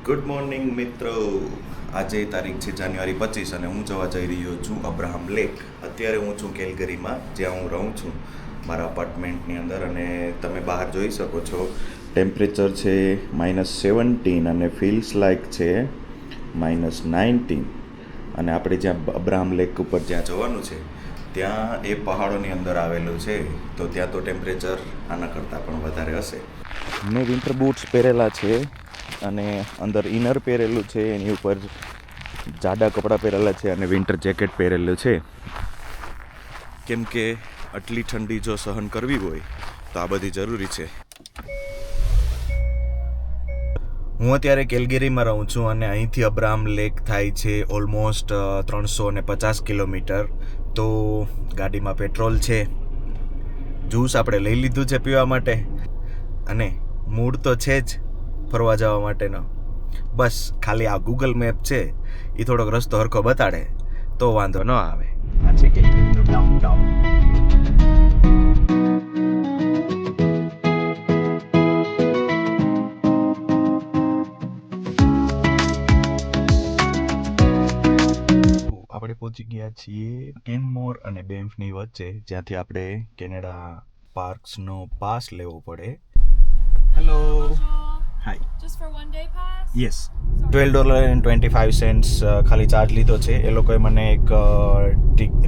Good morning મિત્રો. આજે તારીખ છે જાન્યુઆરી 25 અને હું જવા જઈ રહ્યો છું અબ્રાહમ લેક. અત્યારે હું છું કેલગરીમાં, જ્યાં હું રહું છું મારા અપાર્ટમેન્ટની અંદર. અને તમે બહાર જોઈ શકો છો ટેમ્પરેચર છે -17 અને ફીલ્સ લાઇક છે -19. અને આપણે જ્યાં અબ્રાહમ લેક ઉપર જ્યાં જવાનું છે ત્યાં એ પહાડોની અંદર આવેલું છે, તો ત્યાં તો ટેમ્પરેચર આના કરતાં પણ વધારે હશે. મેં વિન્ટર બૂટ્સ પહેરેલા છે અને અંદર ઇનર પહેરેલું છે, એની ઉપર જાડા કપડાં પહેરેલા છે અને વિન્ટર જેકેટ પહેરેલું છે, કેમ કે આટલી ઠંડી જો સહન કરવી હોય તો આ બધી જરૂરી છે. હું અત્યારે કેલગરીમાં રહું છું અને અહીંથી અબ્રાહમ લેક થાય છે ઓલમોસ્ટ 350 કિલોમીટર. તો ગાડીમાં પેટ્રોલ છે, જ્યુસ આપણે લઈ લીધું છે પીવા માટે, અને મૂડ તો છે જ ફરવા જવા માટેનો. બસ ખાલી આ ગૂગલ મેપ છે એ થોડોક રસ્તો હરખો બતાડે તો વાંધો ન આવે. આ છે કેલગરીનું ડાઉનટાઉન. આપણે પહોંચી ગયા છીએ કેનમોર અને બેન્ફની વચ્ચે, જ્યાંથી આપણે કેનેડા પાર્ક્સનો પાસ લેવો પડે. Hello, hi. Just for one day pass? Yes, $12.25 ખાલી ચાર્જ લીધો છે. એ લોકોએ મને એક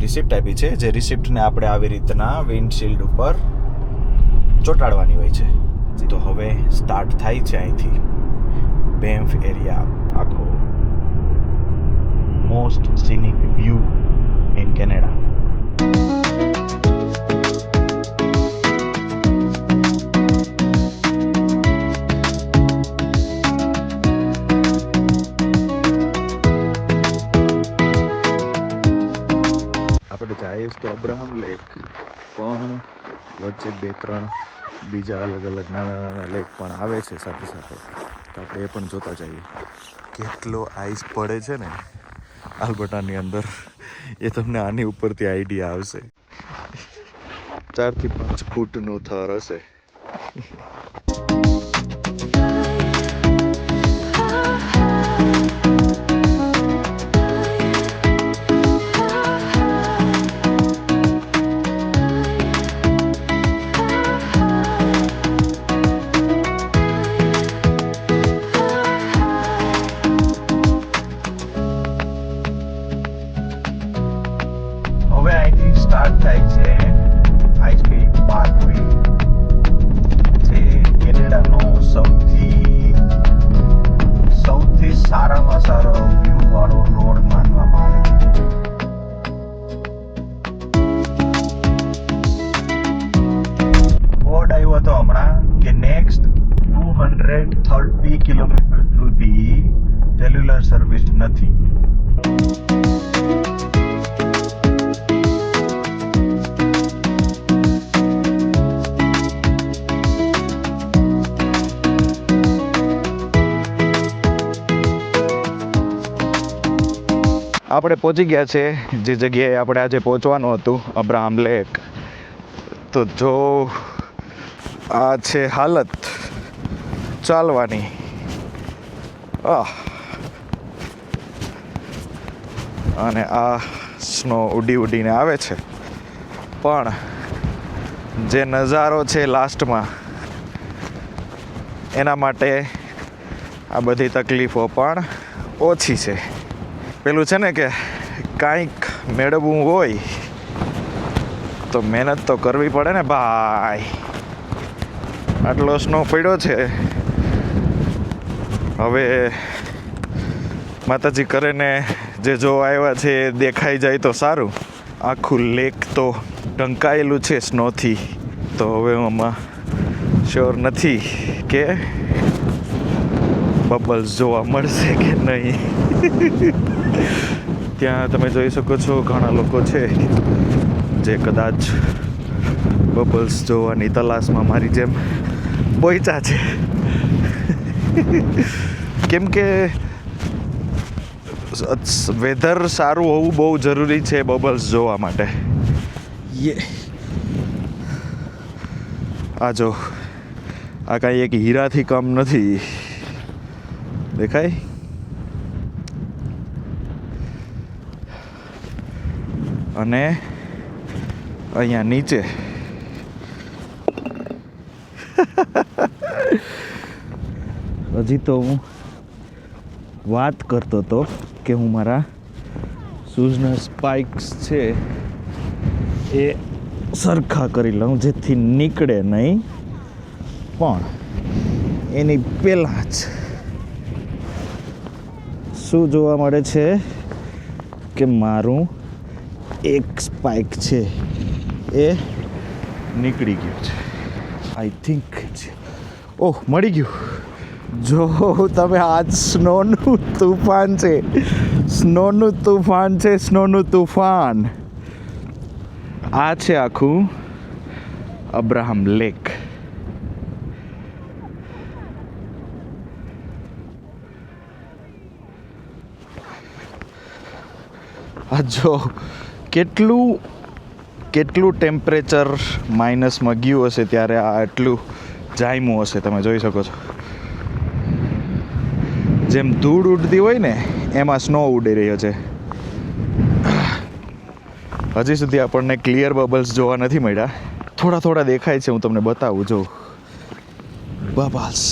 રિસિપ્ટ આપી છે, જે રિસિપ્ટને આપણે આવી રીતના વિન્ડશીલ્ડ ઉપર ચોંટાડવાની હોય છે. તો હવે સ્ટાર્ટ થાય છે અહીંથી બેન્ફ એરિયા. આખો મોસ્ટ સિનિક વ્યૂ ઇન કેનેડા. આપણે જઈએ તો અબ્રાહમ લેક, પણ વચ્ચે 2-3 બીજા અલગ અલગ નાના નાના લેક પણ આવે છે સાથે સાથે, તો આપણે એ પણ જોતા જઈએ. કેટલો આઈસ પડે છે ને આલ્બર્ટાની અંદર, એ તમને આની ઉપરથી આઈડિયા આવશે. 4 થી 5 ફૂટનું થર હશે. હવે અહીંથી સ્ટાર્ટ થાય છે હાઈ સ્પીડ પાથવે, જે કેનેડાનો સૌથી સારામાં સારો વ્યૂ વાળો રોડ માનવામાં આવે છે. બોર્ડ આવ્યો હતો હમણાં કે નેક્સ્ટ 230 કિલોમીટર સુધી સેલ્યુલર સર્વિસ નથી. આપણે પહોંચી ગયા છે જે જગ્યાએ આપણે આજે પહોંચવાનું હતું, અબ્રાહમ લેક. તો જો આ છે હાલત ચાલવાની. અને આ સ્નો ઉડી ઉડીને આવે છે, પણ જે નજારો છે લાસ્ટમાં, એના માટે આ બધી તકલીફો પણ ઓછી છે. પેલું છે ને કે કાંઈક મેળવવું હોય તો મહેનત તો કરવી પડે ને ભાઈ. આટલો સ્નો પડ્યો છે, હવે માતાજી કરે ને જે જોવા આવ્યા છે એ દેખાઈ જાય તો સારું. આખું લેક તો ઢંકાયેલું છે સ્નોથી, તો હવે આમાં શ્યોર નથી કે બબલ્સ જોવા મળશે કે નહીં. ત્યાં તમે જોઈ શકો છો ઘણા લોકો છે જે કદાચ બબલ્સ જોવાની તલાશમાં મારી જેમ પહોંચ્યા છે. કેમ કે વેધર સારું હોવું બહુ જરૂરી છે બબલ્સ જોવા માટે. આ જો, આ કાંઈ એક હીરાથી કમ નથી. દેખાય? અને અહીંયા નીચે હજી તો હું વાત કરતો હતો કે હું મારા શૂઝના સ્પાઇક્સ છે એ સરખા કરી લઉં જેથી નીકળે નહીં, પણ એની પહેલાં જ શું જોવા મળે છે કે મારું એક સ્પાઇક છે એ નીકળી ગયું છે. આઈ થિંક છે. ઓહ, મળી ગયું. જો તમે આજ સ્નોનું તુફાન છે, સ્નોનું તુફાન છે, સ્નોનું તુફાન. આ છે આખું અબ્રાહમ લેક. આ જો કેટલું ટેમ્પરેચર માઇનસમાં ગયું હશે ત્યારે આ આટલું જામ્યું હશે. તમે જોઈ શકો છો જેમ ધૂળ ઉડતી હોય ને એમાં સ્નો ઉડી રહ્યો છે. હજી સુધી આપણને ક્લિયર બબલ્સ જોવા નથી મળ્યા, થોડા દેખાય છે. હું તમને બતાવું. જો બબલ્સ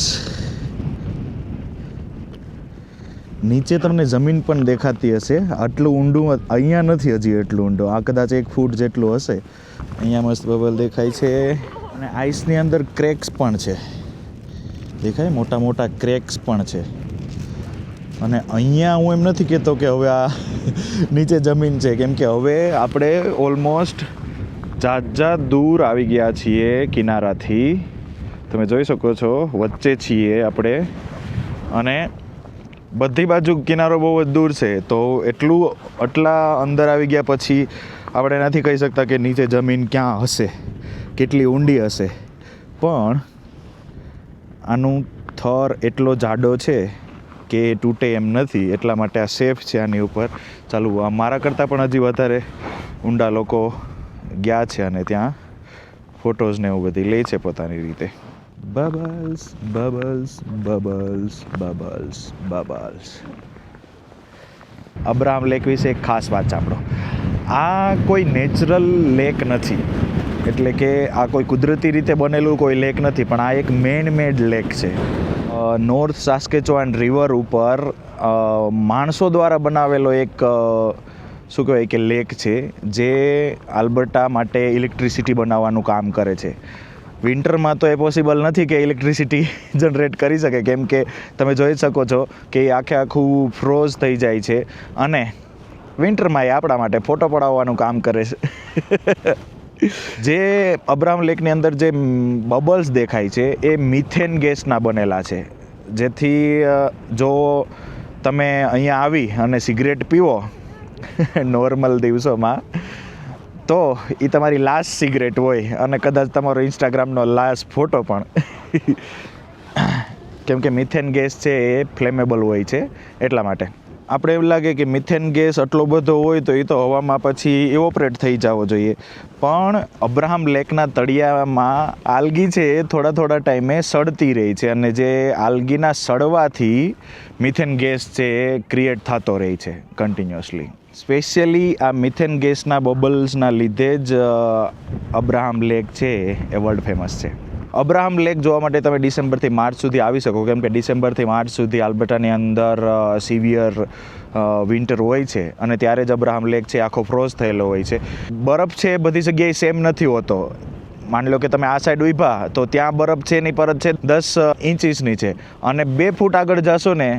નીચે તમને જમીન પણ દેખાતી હશે. આટલું ઊંડું અહીંયા નથી હજી, એટલું ઊંડું. આ કદાચ 1 ફૂટ જેટલું હશે. અહીંયા મસ્ત બબલ દેખાય છે અને આઈસની અંદર ક્રેક્સ પણ છે. દેખાય? મોટા ક્રેક્સ પણ છે. અને અહીંયા હું એમ નથી કહેતો કે હવે આ નીચે જમીન છે, કેમ કે હવે આપણે ઓલમોસ્ટ જાત દૂર આવી ગયા છીએ કિનારાથી. તમે જોઈ શકો છો વચ્ચે છીએ આપણે, અને બધી બાજુ કિનારો બહુ જ દૂર છે. તો આટલા અંદર આવી ગયા પછી આપણે નથી કહી શકતા કે નીચે જમીન ક્યાં હશે, કેટલી ઊંડી હશે. પણ આનું થર એટલો જાડો છે કે તૂટે એમ નથી, એટલા માટે આ સેફ છે આની ઉપર. ચાલુ મારા કરતાં પણ હજી વધારે ઊંડા લોકો ગયા છે અને ત્યાં ફોટોઝ ને એવું બધી લે છે પોતાની રીતે. Bubbles bubbles bubbles bubbles bubbles. Abraham lake વિશે એક ખાસ વાત સાંભળો. આ કોઈ નેચરલ લેક નથી, એટલે કે આ કોઈ કુદરતી રીતે બનેલું કોઈ લેક નથી, પણ આ એક મેન મેડ લેક છે. નોર્થ સાસ્કેચુઆન રિવર ઉપર માણસો દ્વારા બનાવેલો એક શું કહેવાય કે લેક છે, જે આલ્બર્ટા માટે ઇલેક્ટ્રિસિટી બનાવવાનું કામ કરે છે. વિન્ટરમાં તો એ પોસિબલ નથી કે ઇલેક્ટ્રિસિટી જનરેટ કરી શકે, કેમ કે તમે જોઈ શકો છો કે એ આખું ફ્રોઝ થઈ જાય છે. અને વિન્ટરમાં એ આપણા માટે ફોટો પડાવવાનું કામ કરે છે. જે અબ્રાહમ લેકની અંદર જે બબલ્સ દેખાય છે એ મિથેન ગેસના બનેલા છે. જેથી જો તમે અહીંયા આવી અને સિગરેટ પીવો નોર્મલ દિવસોમાં, તો એ તમારી લાસ્ટ સિગરેટ હોય અને કદાચ તમારો ઇન્સ્ટાગ્રામનો લાસ્ટ ફોટો પણ. કેમ કે મિથેન ગેસ છે એ ફ્લેમેબલ હોય છે, એટલા માટે. આપણે એવું લાગે કે મિથેન ગેસ આટલો બધો હોય તો એ તો હવામાં પછી ઇવોપરેટ થઈ જવો જોઈએ, પણ અબ્રાહમ લેકના તળિયામાં આલ્ગી છે એ થોડા ટાઈમે સડતી રહી છે, અને જે આલ્ગીના સડવાથી મિથેન ગેસ છે એ ક્રિએટ થતો રહે છે કન્ટિન્યુઅસલી. સ્પેશિયલી આ મિથેન ગેસના બબલ્સના લીધે જ અબ્રાહમ લેક છે એ વર્લ્ડ ફેમસ છે. અબ્રાહમ લેક જોવા માટે તમે ડિસેમ્બરથી માર્ચ સુધી આવી શકો, કેમ કે ડિસેમ્બરથી માર્ચ સુધી આલ્બર્ટાની અંદર સિવિયર વિન્ટર હોય છે, અને ત્યારે જ અબ્રાહમ લેક છે આખો ફ્રોઝ થયેલો હોય છે. બરફ છે બધી જગ્યાએ સેમ નથી હોતો. માની લો કે તમે આ સાઈડ ઊભા તો ત્યાં બરફ છે એની પરત છે 10 ઇંચીસની છે, અને 2 ફૂટ આગળ જશો ને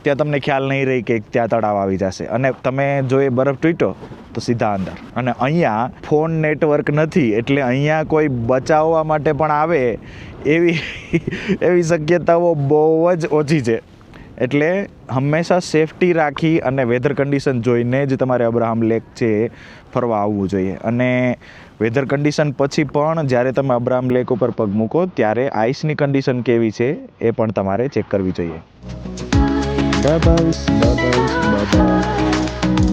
ત્યાં તમને ખ્યાલ નહીં રહી કે ત્યાં તળાવ આવી જશે, અને તમે જો એ બરફ તૂટ્યો તો સીધા અંદર. અને અહીંયા ફોન નેટવર્ક નથી, એટલે અહીંયા કોઈ બચાવવા માટે પણ આવે એવી શક્યતાઓ બહુ જ ઓછી છે. એટલે હંમેશા સેફટી રાખી અને વેધર કન્ડિશન જોઈને જ તમારે અબ્રાહમ લેક છે ફરવા આવવું જોઈએ. અને વેધર કન્ડિશન પછી પણ જ્યારે તમે અબ્રાહમ લેક ઉપર પગ મૂકો ત્યારે આઈસની કન્ડિશન કેવી છે એ પણ તમારે ચેક કરવી જોઈએ. Bubbles bubbles bubbles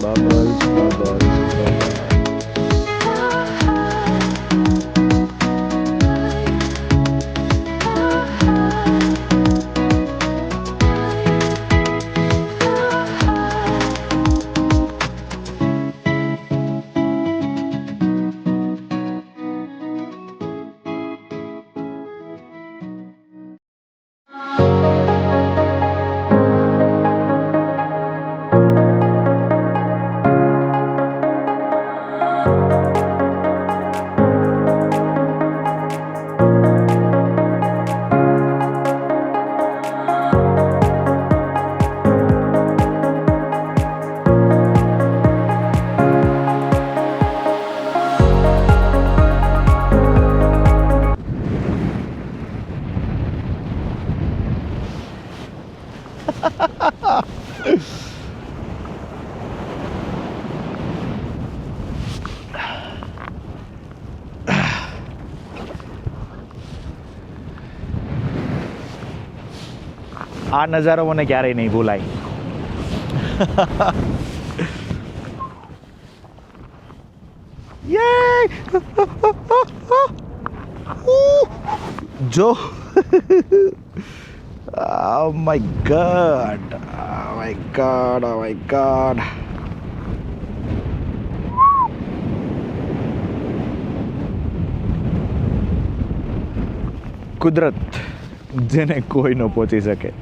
bubbles bubbles. આ નજારો મને ક્યારેય નહીં ભૂલાય. જો Oh my god. Oh my god. Oh my god. કુદરત જેને કોઈ ન પહોંચી શકે.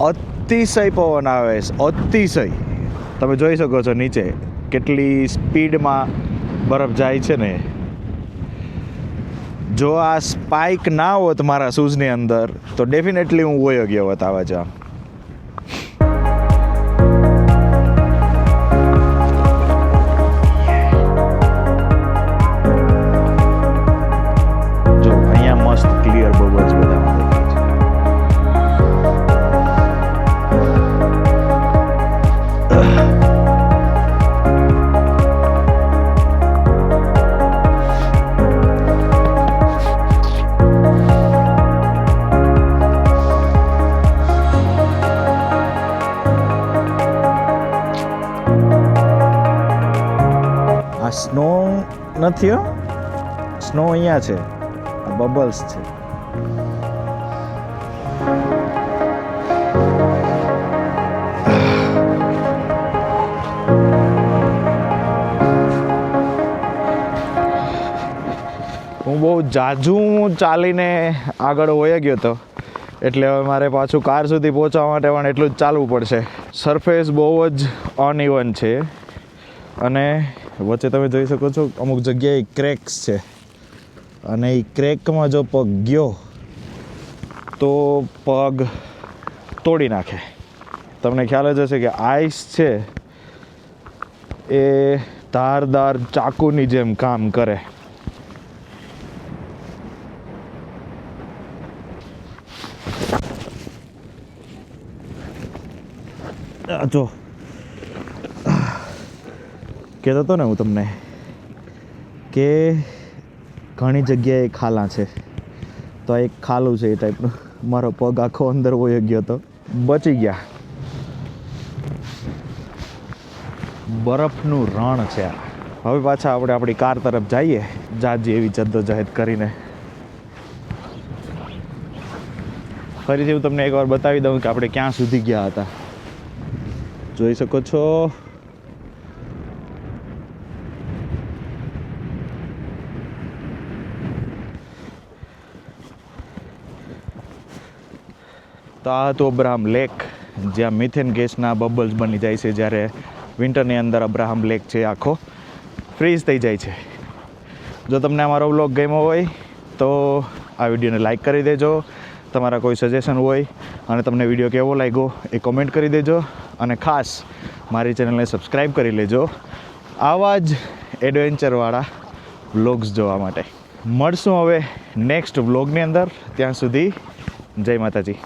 અતિશય પવન આવે છે, અતિશય. તમે જોઈ શકો છો નીચે કેટલી સ્પીડમાં બરફ જાય છે ને. જો આ સ્પાઇક ના હોત મારા શૂઝની અંદર તો ડેફિનેટલી હું વયો ગયો હોત આવા જા. જો અહીંયા મસ્ત ક્લિયર બબલ્સ બધા સ્નો નથી હો, સ્નો અહીંયા છે, આ બબલ્સ છે. હું બહુ જાજુ ચાલીને આગળ વયો ગયો હતો એટલે હવે મારે પાછું કાર સુધી પહોંચવા માટે પણ એટલું જ ચાલવું પડશે. સરફેસ બહુ જ અનઇવન છે અને વચ્ચે તમે જોઈ શકો છો અમુક જગ્યાએ ક્રેક્સ છે અને એ ક્રેકમાં જો પગ ગયો તો પગ તોડી નાખે. તમને ખ્યાલ જ હશે કે આઈસ છે એ ધારદાર ચાકુની જેમ કામ કરે. જો કહેતો હતો ને હું તમને કે ઘણી જગ્યાએ ખાલા છે, તો આ એક ખાલું છે એ ટાઈપનું. મારો પગ આખો અંદર વયો ગયો હતો, બચી ગયા. બરફનું રણ છે આ. હવે પાછા આપણે આપણી કાર તરફ જઈએ જાજી એવી જદ્દોજહદ કરીને. ફરીથી હું તમને એકવાર બતાવી દઉં કે આપણે ક્યાં સુધી ગયા હતા. જોઈ શકો છો તો આ હતું અબ્રાહમ લેક, જ્યાં મિથેન ગેસના બબલ્સ બની જાય છે જ્યારે વિન્ટરની અંદર. અબ્રાહમ લેક છે આખો ફ્રીઝ થઈ જાય છે. જો તમને અમારો વ્લોગ ગમ્યો હોય તો આ વિડીયોને લાઈક કરી દેજો. તમારા કોઈ સજેશન હોય અને તમને વિડીયો કેવો લાગ્યો એ કોમેન્ટ કરી દેજો અને ખાસ મારી ચેનલને સબસ્ક્રાઈબ કરી લેજો આવા જ એડવેન્ચરવાળા વ્લોગ્સ જોવા માટે. મળશું હવે નેક્સ્ટ વ્લોગની અંદર. ત્યાં સુધી જય માતાજી.